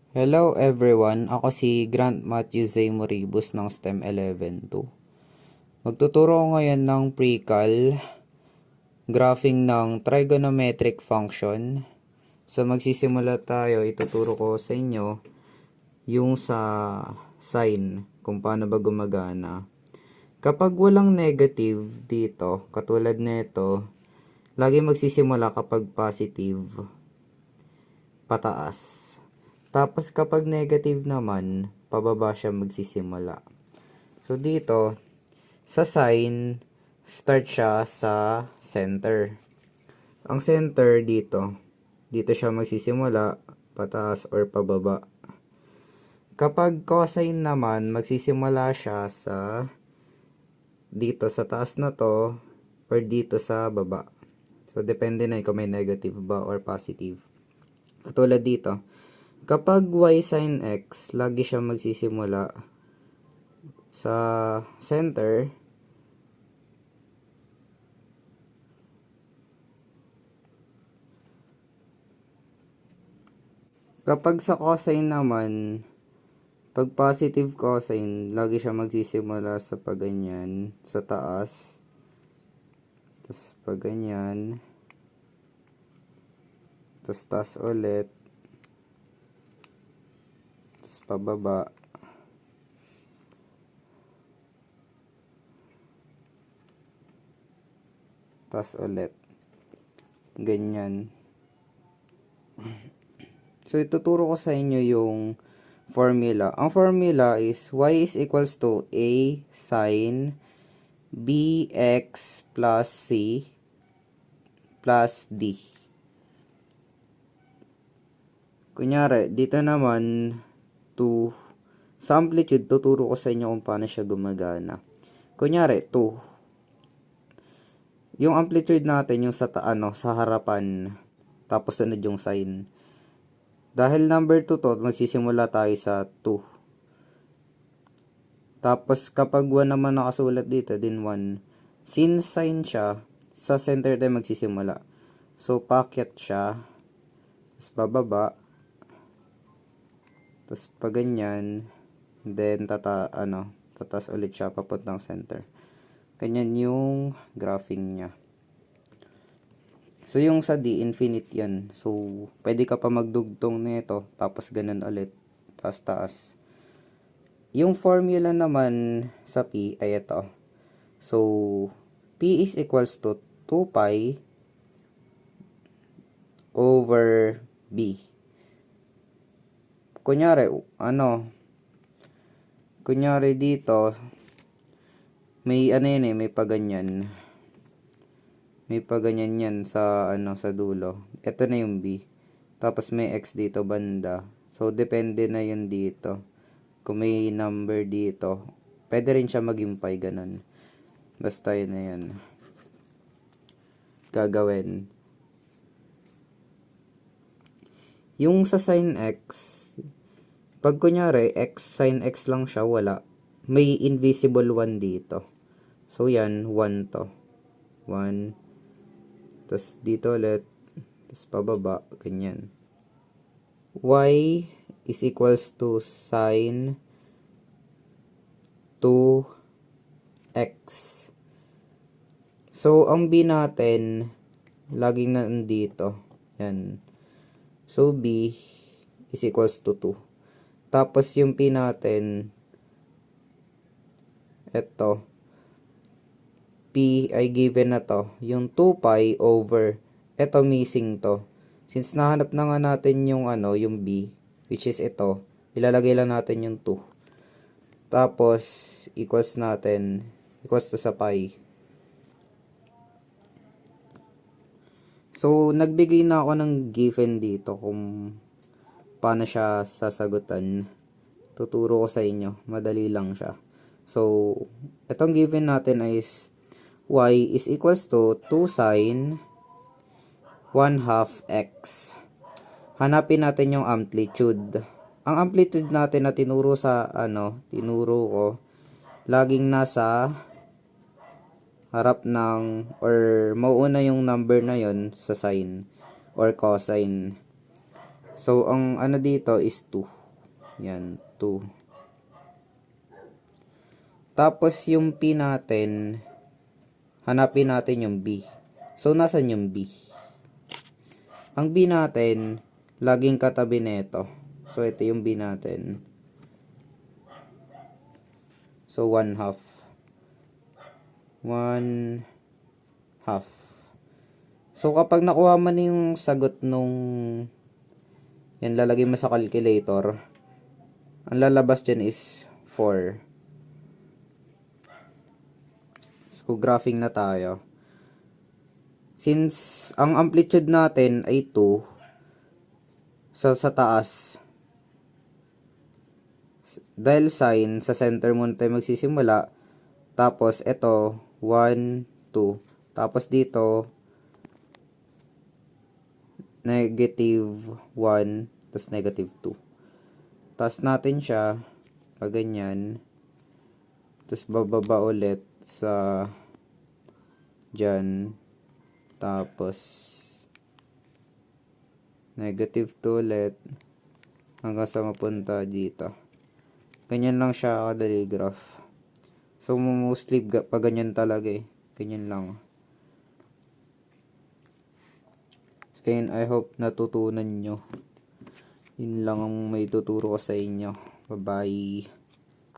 Hello everyone, ako si Grant Matthew Zay Moribus ng STEM 11-2. Magtuturo ko ngayon ng pre-cal, graphing ng trigonometric function. So magsisimula tayo, ituturo ko sa inyo yung sa sign, kung paano ba gumagana. Kapag walang negative dito, katulad nito, lagi magsisimula kapag positive, pataas. Tapos kapag negative naman, pababa siya magsisimula. So dito, sa sign, start siya sa center. Ang center dito siya magsisimula, pataas or pababa. Kapag cosine naman, magsisimula siya sa dito sa taas na to or dito sa baba. So depende na kung may negative ba or positive. Katulad dito, kapag y sin x, lagi siya magsisimula sa center. Kapag sa cosine naman, pag positive cosine, lagi siya magsisimula sa pagganyan, sa taas. Tapos pagganyan. Tapos taas ulit. Tapos pababa. Tapos ulit. Ganyan. So, ituturo ko sa inyo yung formula. Ang formula is y is equals to a sin bx plus c plus d. Kunyari, dito naman, sa amplitude, tuturo ko sa inyo kung paano siya gumagana. Kunyari, 2. Yung amplitude natin, yung sa harapan, tapos sunod yung sign. Dahil number 2 to, magsisimula tayo sa 2. Tapos, kapag 1 naman nakasulat dito, din 1. Since sign siya, sa center tayo magsisimula. So, packet siya. Tapos, bababa. Tapos, pag ganyan, then, tatas ulit siya papuntang center. Ganyan yung graphing niya. So, yung sa D, infinite yan. So, pwede ka pa magdugtong nito, tapos ganun ulit, taas. Yung formula naman sa P ay ito. So, P is equals to 2 pi over B. Kunyari dito, may may paganyan. May paganyan yan sa sa dulo. Ito na yung B. Tapos may X dito banda. So depende na yun dito. Kung may number dito, pwede rin siya maging pi ganun. Basta yun na yan. Gagawin. Yung sa sin X, pag kunyari X sin X lang siya, wala. May invisible 1 dito. So yan, 1 to. 1. Tapos dito ulit. Tapos pababa. Ganyan. Y is equals to sin 2x. So, ang B natin, laging nandito. Yan. So, B is equals to 2. Tapos, yung P natin, eto, P ay given na to. Yung 2 pi over, eto missing to. Since nahanap na nga natin yung yung B, which is ito, ilalagay lang natin yung 2. Tapos, equals to sa pi. So, nagbigay na ako ng given dito kung paano siya sasagutan. Tuturo ko sa inyo. Madali lang siya. So, itong given natin is y is equals to 2 sin 1/2 x. Hanapin natin yung amplitude. Ang amplitude natin na tinuro ko, laging nasa harap ng, or mauuna yung number na yon sa sin or cosine. So, ang dito is 2. Yan, 2. Tapos yung P natin, hanapin natin yung B. So, nasan yung B? Ang B natin, laging katabi nito. So, ito yung B natin. So, 1/2. 1/2. So, kapag nakuha mo na yung sagot nung yan, lalagay mo sa calculator, ang lalabas dyan is 4. So, graphing na tayo. Since ang amplitude natin ay 2 sa taas, dahil sign, sa center muna tayo magsisimula. Tapos, ito, 1, 2. Tapos dito, negative 1, tapos negative 2. Taas natin siya, pag ganyan. Tapos bababa ulit sa dyan. Tapos, negative 2 ulit. Hanggang sa mapunta dito. Ganyan lang siya kadali graph. So, mostly pag ganyan talaga eh. Ganyan lang. So, yun, I hope natutunan nyo. Yun lang ang may tuturo ko sa inyo. Bye-bye.